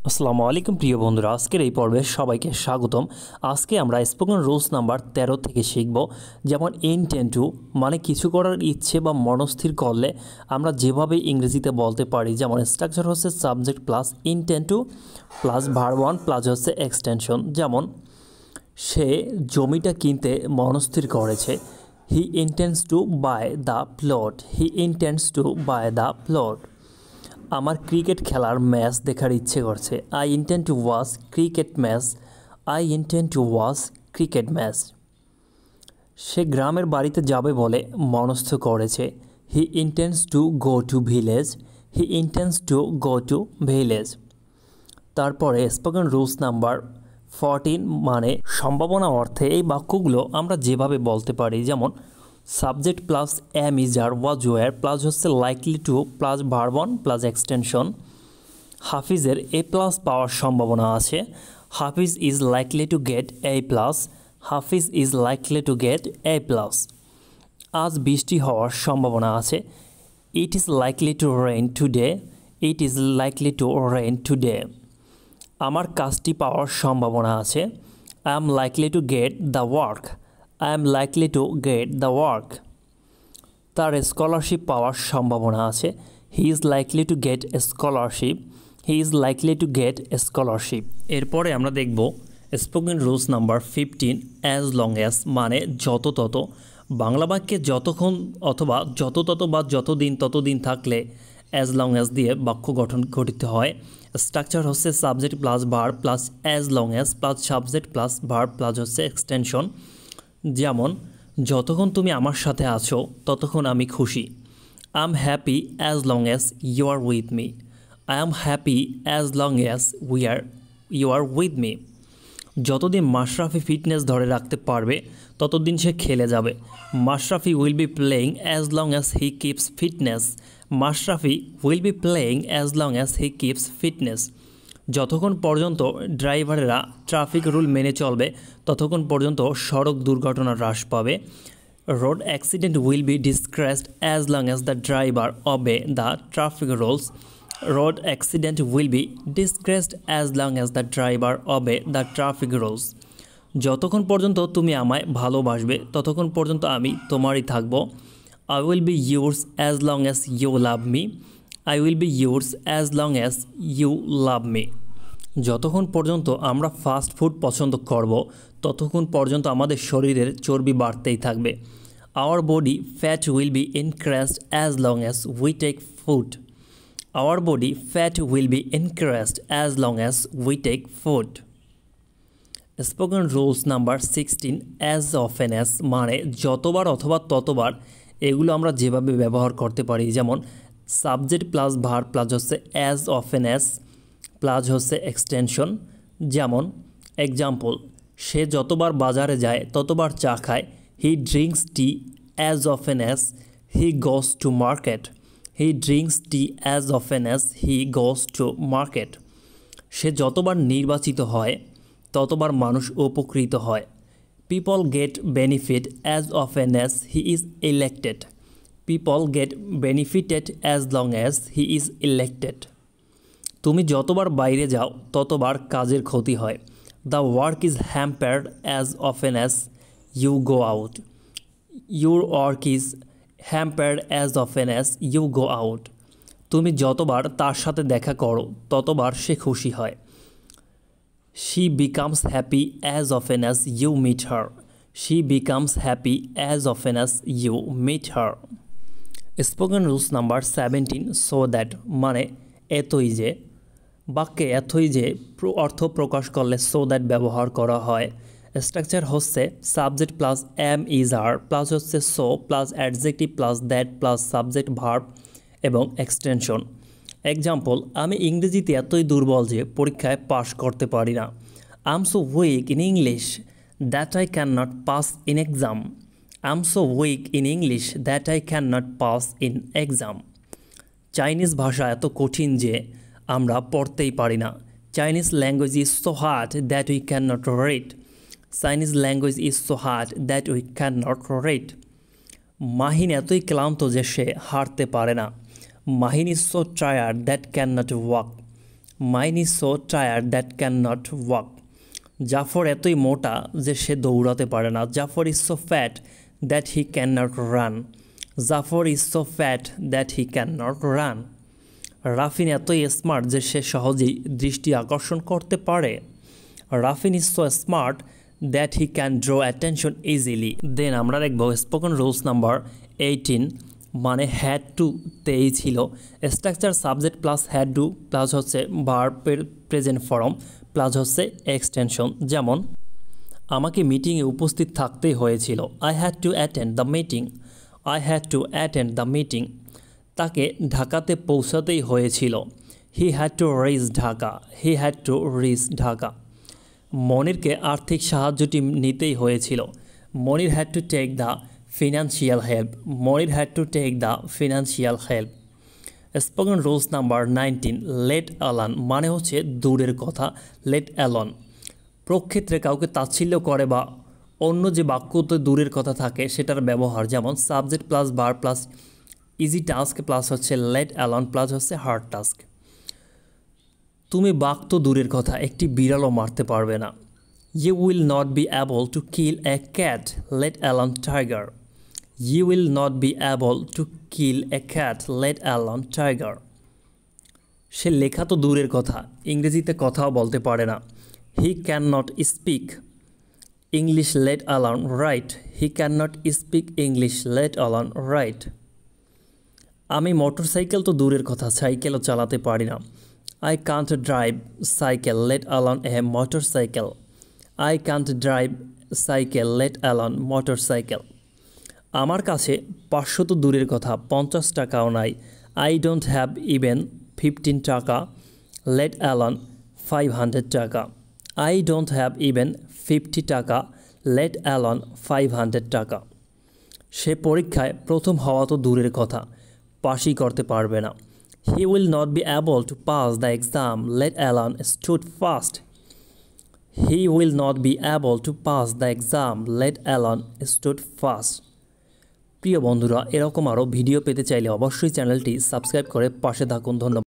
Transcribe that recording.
আসসালামু আলাইকুম প্রিয় বন্ধুরা, আজকের এই পর্বে সবাইকে স্বাগতম। আজকে আমরা স্পোকেন রুলস নাম্বার 13 থেকে শিখব। যেমন ইনটেন্ড টু মানে কিছু করার ইচ্ছে বা মনস্থির করলে আমরা যেভাবে ইংরেজিতে বলতে পারি, যেমন স্ট্রাকচার হচ্ছে subject plus intend to plus verb one plus হচ্ছে এক্সটেনশন। যেমন সে জমিটা কিনতে মনস্থির করেছে, he intends to buy the plot, he intends to buy the plot. আমার ক্রিকেট খেলার ম্যাচ দেখার ইচ্ছে করছে, I intend to watch cricket match, I intend to watch cricket match. সে গ্রামের বাড়িতে যাবে বলে মনস্থ করেছে, he intends to go to village, he intends to go to village. তারপরে স্পোকেন রুলস নাম্বার 14 মানে সম্ভাবনা অর্থে এই বাক্যগুলো আমরা যেভাবে বলতে পারি, যেমন subject plus am is are was were plus হচ্ছে likely to plus verb one plus extension. হাফিজের এ প্লাস পাওয়ার সম্ভাবনা আছে, Hafiz is likely to get A plus, Hafiz is likely to get A plus. আজ বৃষ্টি হওয়ার সম্ভাবনা আছে, it is likely to rain today, it is likely to rain today. আমার কাজটি পাওয়ার সম্ভাবনা আছে, I am likely to get the work, I am likely to get the work. তার স্কলারশিপ পাওয়ার সম্ভাবনা আছে, he is likely to get A scholarship, he is likely to get A scholarship. এরপরে আমরা দেখব spoken rules number 15 as long as মানে যত তত। বাংলা বাক্যে যতক্ষণ অথবা যত তত বা যতদিন ততদিন থাকলে অ্যাজ লং অ্যাজ দিয়ে বাক্য গঠন গঠিত হয়। স্ট্রাকচার হচ্ছে subject plus verb plus as long as plus subject plus verb plus হচ্ছে এক্সটেনশন। যেমন যতক্ষণ তুমি আমার সাথে আছো ততক্ষণ আমি খুশি, I am happy as long as you are with me, I am happy as long as you are with me. যতদিন মাশরাফি ফিটনেস ধরে রাখতে পারবে ততদিন সে খেলে যাবে, Mashrafe will be playing as long as he keeps fitness, Mashrafe will be playing as long as he keeps fitness. যতক্ষণ পর্যন্ত ড্রাইভারেরা traffic rule মেনে চলবে ততক্ষণ পর্যন্ত সড়ক দুর্ঘটনা হ্রাস পাবে, road accident will be decreased as long as the driver obey the traffic rules, road accident will be decreased as long as the driver obey the traffic rules. যতক্ষণ পর্যন্ত তুমি আমায় ভালোবাসবে ততক্ষণ পর্যন্ত আমি তোমারই থাকবো, I will be yours as long as you love me, I will be yours as long as you love me. যতক্ষণ পর্যন্ত আমরা ফাস্ট ফুড পছন্দ করব ততক্ষণ পর্যন্ত আমাদের শরীরের চর্বি বাড়তেই থাকবে, our body fat will be increased as long as we take food, our body fat will be increased as long as we take food. Spoken rules number 16 as often as মানে যতবার অথবা ততবার। এগুলো আমরা যেভাবে ব্যবহার করতে পারি, যেমন সাবজেক্ট প্লাস ভার্ব প্লাস হচ্ছে অ্যাজ অফেন অ্যাজ প্লাস হচ্ছে এক্সটেনশন। যেমন এক্সাম্পল, সে যতবার বাজারে যায় ততবার চা খায়, he drinks tea as often as he goes to market, he drinks tea as often as he goes to market. সে যতবার নির্বাচিত হয় ততবার মানুষ উপকৃত হয়, people get benefit as often as he is elected, people get benefited as long as he is elected. তুমি যতবার বাইরে যাও ততবার কাজের ক্ষতি হয়, the work is hampered as often as you go out, your work is hampered as often as you go out. তুমি যতবার তার সাথে দেখা করো ততবার সে খুশি হয়, she becomes happy as often as you meet her, she becomes happy as often as you meet her. Spoken rules number 17 so that মানে এতই যে। বাক্যে এতই যে অর্থ প্রকাশ করলে সো দ্যাট ব্যবহার করা হয়। স্ট্রাকচার হচ্ছে subject plus am is are plus হচ্ছে so plus adjective plus that plus subject verb এবং এক্সটেনশন। এক্সাম্পল, আমি ইংরেজিতে এতই দুর্বল যে পরীক্ষায় পাশ করতে পারি না, I am so weak in English that I can not pass in exam, I am so weak in English that I can not pass in exam. Chinese ভাষা এত কঠিন যে আমরা পড়তেই পারি না, Chinese language is so hard that we can not read, Chinese language is so hard that we can not read. Mahin এতই ক্লান্ত যে সে হাঁটতে পারে না, Mahin is so tired that can not walk, mine is so tired that can not walk. Jafar এতই মোটা যে সে দৌড়াতে পারে না। Jafar is so fat that he can not run. Jafar is so fat that he can not run. Rafin এতই smart যে সে সহজেই দৃষ্টি আকর্ষণ করতে পারে। Rafin is so smart that he can draw attention easily. Then আমরা দেখব স্পোকেন রুলস নাম্বার 18 মানে হ্যাড টু তেই ছিল structure subject plus had to plus হচ্ছে ভার্বের প্রেজেন্ট ফর্ম প্লাস হচ্ছে এক্সটেনশন। যেমন আমাকে মিটিংয়ে উপস্থিত থাকতেই হয়েছিল। I had to attend the meeting. I had to attend the meeting. তাকে ঢাকাতে পৌঁছাতেই হয়েছিল। He had to reach Dhaka. He had to reach Dhaka. মনিরকে আর্থিক সাহায্যটি নিতেই হয়েছিল। Monir had to take the financial help. Monir had to take the financial help. Spoken rules number 19 let alone মানে হচ্ছে দূরের কথা। লেট অ্যালোন প্রক্ষেত্রে কাউকে তাচ্ছিল্য করে বা অন্য যে বাক্যতে দূরের কথা থাকে সেটার ব্যবহার। যেমন subject plus verb plus easy task plus হচ্ছে লেট অ্যালোন প্লাস হচ্ছে হার্ড টাস্ক। তুমি বাঘ তো দূরের কথা একটি বিড়ালও মারতে পারবে না। You will not be able to kill a cat let alone tiger. You will not be able to kill a cat let alone tiger. সে লেখা তো দূরের কথা ইংরেজিতে কথাও বলতে পারে না। He can not speak English let alone write. He can not speak English let alone write. আমি মোটরসাইকেল তো দূরের কথা সাইকেলও চালাতে পারি না। I can't drive cycle let alone a motorcycle. I can't drive cycle let alone motorcycle. আমার কাছে 500 তো দূরের কথা 50 টাকাও নাই। I don't have even 15 টাকা let alone 500 টাকা। I don't have even 50 টাকা let alone 500 টাকা। সে পরীক্ষায় প্রথম হওয়া তো দূরের কথা পাশই করতে পারবে না। He will not be able to pass the exam let alone stood fast. He will not be able to pass the exam let alone stood fast. প্রিয় বন্ধুরা এরকম আরও ভিডিও পেতে চাইলে অবশ্যই চ্যানেলটি সাবস্ক্রাইব করে পাশে থাকুন। ধন্যবাদ।